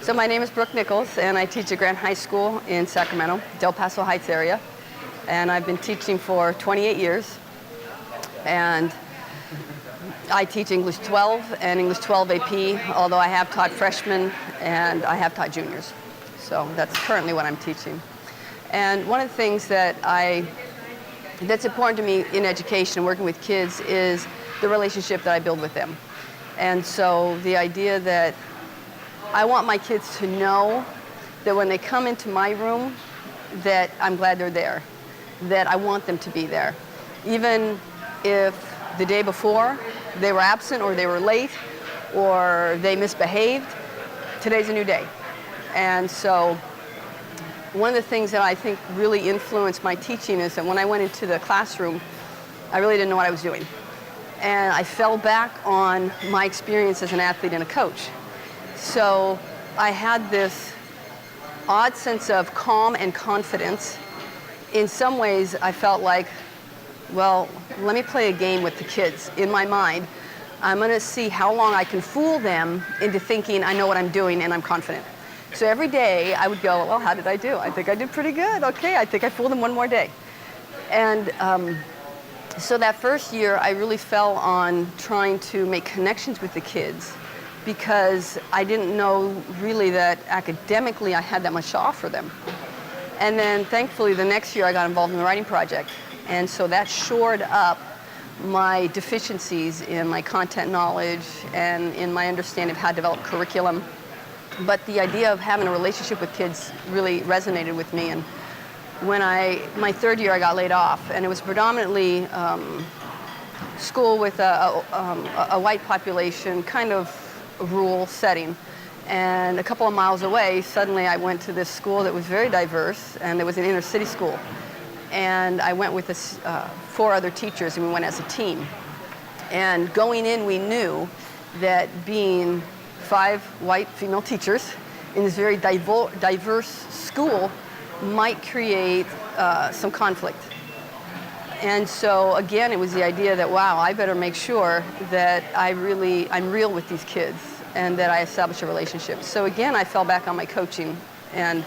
So my name is Brooke Nicolls, and I teach at Grant High School in Sacramento, Del Paso Heights area. And I've been teaching for 28 years. And I teach English 12 and English 12 AP, although I have taught freshmen and I have taught juniors. So that's currently what I'm teaching. And one of the things that's important to me in education, working with kids, is the relationship that I build with them. And so the idea that I want my kids to know that when they come into my room, that I'm glad they're there, that I want them to be there. Even if the day before they were absent or they were late or they misbehaved, today's a new day. And so one of the things that I think really influenced my teaching is that when I went into the classroom, I really didn't know what I was doing. And I fell back on my experience as an athlete and a coach. So I had this odd sense of calm and confidence. In some ways, I felt like, well, let me play a game with the kids. In my mind, I'm going to see how long I can fool them into thinking I know what I'm doing and I'm confident. So every day I would go, well, how did I do? I think I did pretty good. Okay, I think I fooled them one more day. And so that first year, I really fell on trying to make connections with the kids, because I didn't know really that academically I had that much to offer them. And then thankfully the next year I got involved in the writing project. And so that shored up my deficiencies in my content knowledge and in my understanding of how to develop curriculum. But the idea of having a relationship with kids really resonated with me. And when my third year I got laid off, and it was predominantly school with a white population, kind of rural setting, and a couple of miles away suddenly I went to this school that was very diverse, and it was an inner city school, and I went with 4 other teachers, and we went as a team. And going in, we knew that being 5 white female teachers in this very diverse school might create some conflict. And so again, it was the idea that, wow, I better make sure that I'm real with these kids and that I establish a relationship. So again, I fell back on my coaching. And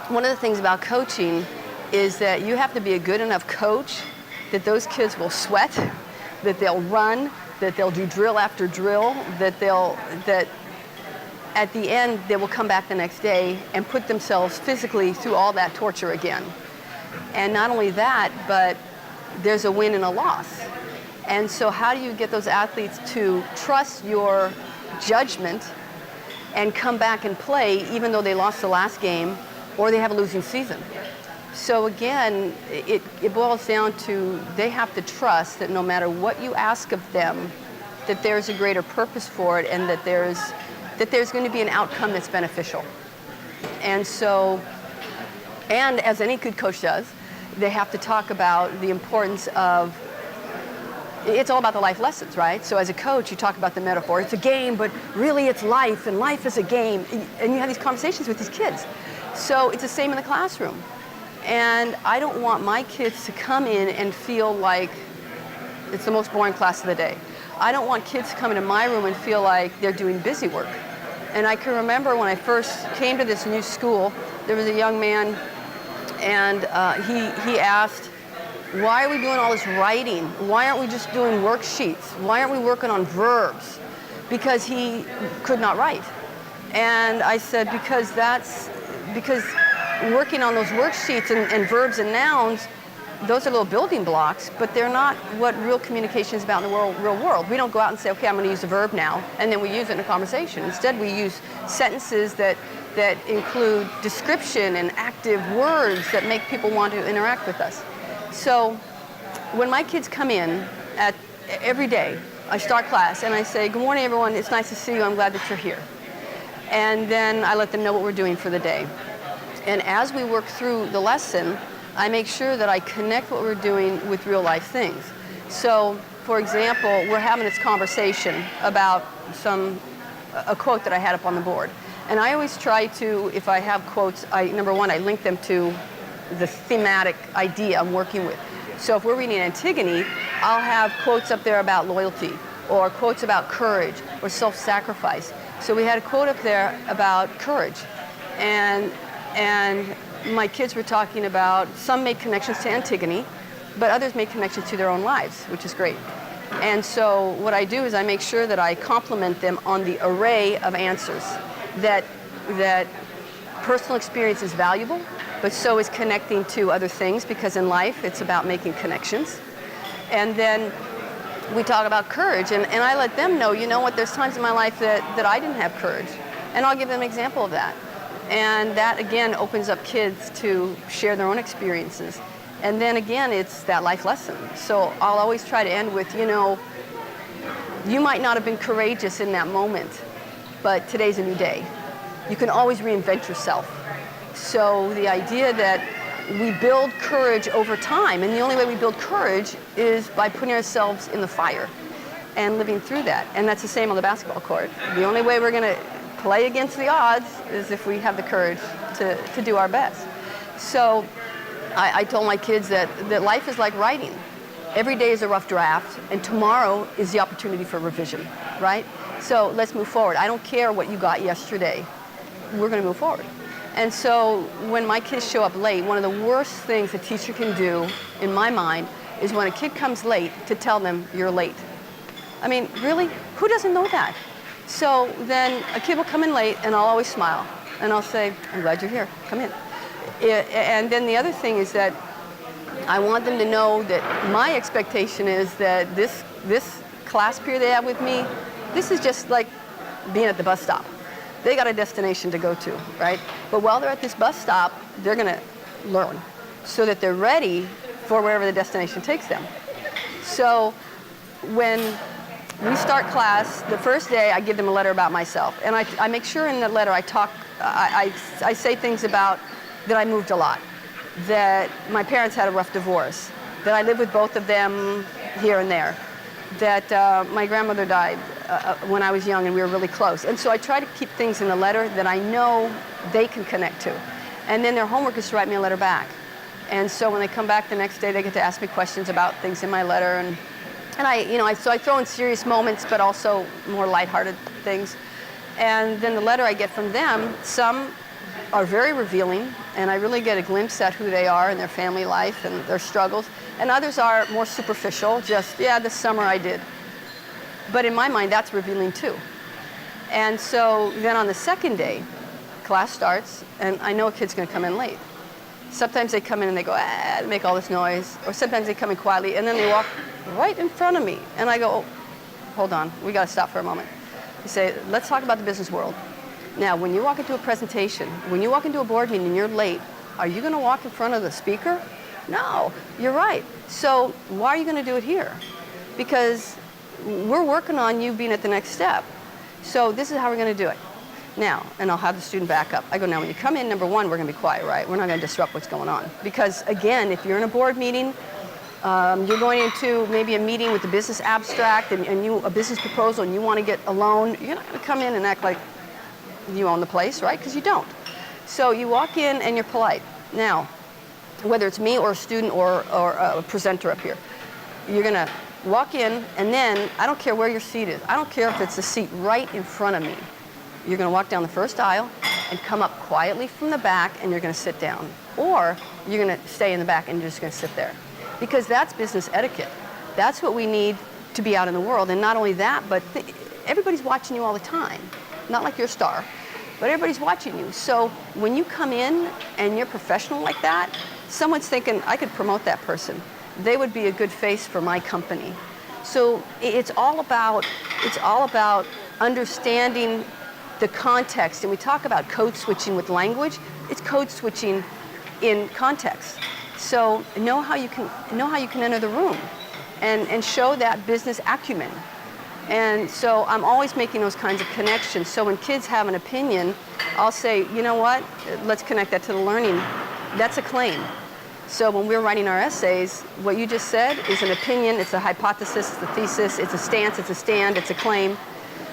one of the things about coaching is that you have to be a good enough coach that those kids will sweat, that they'll run, that they'll do drill after drill, that at the end they will come back the next day and put themselves physically through all that torture again. And not only that, but there's a win and a loss. And so how do you get those athletes to trust your judgment and come back and play even though they lost the last game or they have a losing season? So again, it boils down to they have to trust that no matter what you ask of them, that there's a greater purpose for it and that there's going to be an outcome that's beneficial. And so, and as any good coach does, they have to talk about the importance of, it's all about the life lessons, right? So as a coach, you talk about the metaphor. It's a game, but really it's life, and life is a game. And you have these conversations with these kids. So it's the same in the classroom. And I don't want my kids to come in and feel like it's the most boring class of the day. I don't want kids to come into my room and feel like they're doing busy work. And I can remember when I first came to this new school, there was a young man, and he asked, why are we doing all this writing? Why aren't we just doing worksheets? Why aren't we working on verbs? Because he could not write. And I said, because working on those worksheets and verbs and nouns, those are little building blocks, but they're not what real communication is about in the real world. We don't go out and say, okay, I'm going to use a verb now, and then we use it in a conversation. Instead, we use sentences that include description and active words that make people want to interact with us. So when my kids come in every day, I start class and I say, good morning, everyone. It's nice to see you. I'm glad that you're here. And then I let them know what we're doing for the day. And as we work through the lesson, I make sure that I connect what we're doing with real life things. So, for example, we're having this conversation about a quote that I had up on the board. And I always try to, if I have quotes, number one, I link them to the thematic idea I'm working with. So if we're reading Antigone, I'll have quotes up there about loyalty, or quotes about courage, or self-sacrifice. So we had a quote up there about courage. And my kids were talking about, some made connections to Antigone, but others made connections to their own lives, which is great. And so what I do is I make sure that I compliment them on the array of answers, that personal experience is valuable, but so is connecting to other things, because in life it's about making connections. And then we talk about courage, and I let them know, you know what, there's times in my life that I didn't have courage, and I'll give them an example of that. And that, again, opens up kids to share their own experiences. And then, again, it's that life lesson. So I'll always try to end with, you know, you might not have been courageous in that moment, but today's a new day. You can always reinvent yourself. So the idea that we build courage over time, and the only way we build courage is by putting ourselves in the fire and living through that. And that's the same on the basketball court. The only way we're going to play against the odds is if we have the courage to do our best. So I told my kids that life is like writing. Every day is a rough draft, and tomorrow is the opportunity for revision, right? So let's move forward. I don't care what you got yesterday. We're going to move forward. And so when my kids show up late, one of the worst things a teacher can do, in my mind, is when a kid comes late to tell them you're late. I mean, really? Who doesn't know that? So then a kid will come in late, and I'll always smile. And I'll say, I'm glad you're here. Come in. And then the other thing is that I want them to know that my expectation is that this class period they have with me, this is just like being at the bus stop. They got a destination to go to, right? But while they're at this bus stop, they're going to learn so that they're ready for wherever the destination takes them. So when we start class, the first day I give them a letter about myself. And I make sure in that letter I say things about that I moved a lot, that my parents had a rough divorce, that I lived with both of them here and there, that my grandmother died when I was young and we were really close. And so I try to keep things in the letter that I know they can connect to. And then their homework is to write me a letter back. And so when they come back the next day, they get to ask me questions about things in my letter. And so I throw in serious moments, but also more lighthearted things. And then the letter I get from them, some are very revealing, and I really get a glimpse at who they are and their family life and their struggles. And others are more superficial, just, yeah, this summer I did. But in my mind, that's revealing too. And so then on the second day, class starts, and I know a kid's going to come in late. Sometimes they come in and they go, make all this noise. Or sometimes they come in quietly, and then they walk right in front of me. And I go, oh, hold on, we got to stop for a moment. You say, let's talk about the business world. Now, when you walk into a presentation, when you walk into a board meeting and you're late, are you going to walk in front of the speaker? No, you're right. So why are you going to do it here? Because we're working on you being at the next step. So this is how we're going to do it. Now, and I'll have the student back up. I go, now when you come in, number one, we're going to be quiet, right? We're not going to disrupt what's going on. Because again, if you're in a board meeting, you're going into maybe a meeting with the business abstract and a business proposal, and you want to get a loan, you're not going to come in and act like you own the place, right? Because you don't. So you walk in and you're polite. Now, whether it's me or a student or a presenter up here, you're going to walk in, and then I don't care where your seat is. I don't care if it's a seat right in front of me. You're going to walk down the first aisle and come up quietly from the back, and you're going to sit down. Or you're going to stay in the back and you're just going to sit there. Because that's business etiquette. That's what we need to be out in the world. And not only that, but everybody's watching you all the time. Not like you're a star, but everybody's watching you. So when you come in and you're professional like that, someone's thinking, I could promote that person. They would be a good face for my company. So it's all about understanding the context. And we talk about code switching with language. It's code switching in context. So know how you can enter the room and show that business acumen. And so I'm always making those kinds of connections. So when kids have an opinion, I'll say, you know what, let's connect that to the learning. That's a claim. So when we're writing our essays, what you just said is an opinion, it's a hypothesis, it's a thesis, it's a stance, it's a stand, it's a claim.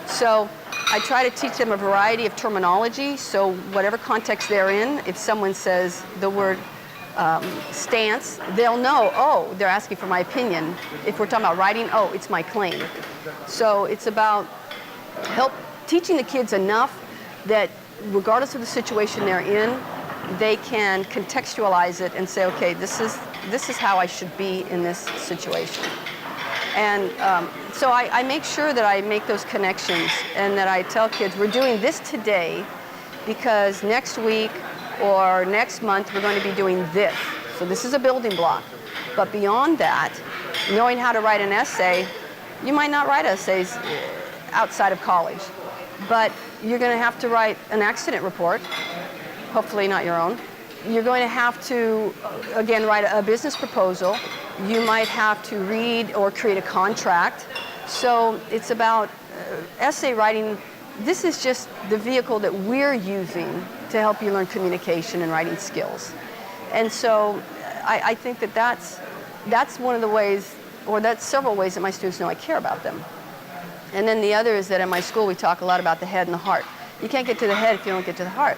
So I try to teach them a variety of terminology, so whatever context they're in, if someone says the word stance, they'll know, oh, they're asking for my opinion. If we're talking about writing, oh, it's my claim. So it's about teaching the kids enough that regardless of the situation they're in, they can contextualize it and say, okay, this is how I should be in this situation. And so I make sure that I make those connections and that I tell kids, we're doing this today because next week or next month we're going to be doing this. So this is a building block. But beyond that, knowing how to write an essay, you might not write essays outside of college, but you're going to have to write an accident report, hopefully not your own. You're going to have to, again, write a business proposal. You might have to read or create a contract. So it's about essay writing. This is just the vehicle that we're using to help you learn communication and writing skills. And so I think that that's one of the ways, or that's several ways that my students know I care about them. And then the other is that in my school we talk a lot about the head and the heart. You can't get to the head if you don't get to the heart.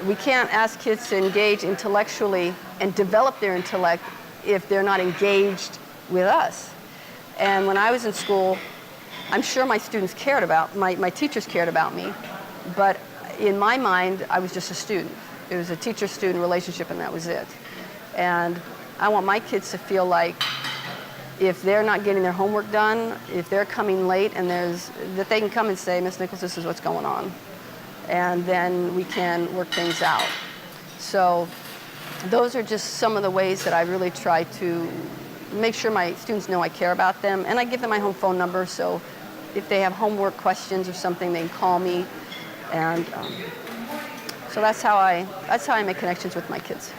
We can't ask kids to engage intellectually and develop their intellect if they're not engaged with us. And when I was in school, I'm sure my students cared about, my teachers cared about me, but in my mind, I was just a student. It was a teacher-student relationship and that was it. And I want my kids to feel like if they're not getting their homework done, if they're coming late and that they can come and say, Ms. Nicolls, this is what's going on. And then we can work things out. So those are just some of the ways that I really try to make sure my students know I care about them. And I give them my home phone number, so if they have homework questions or something, they can call me. And so that's how I make connections with my kids.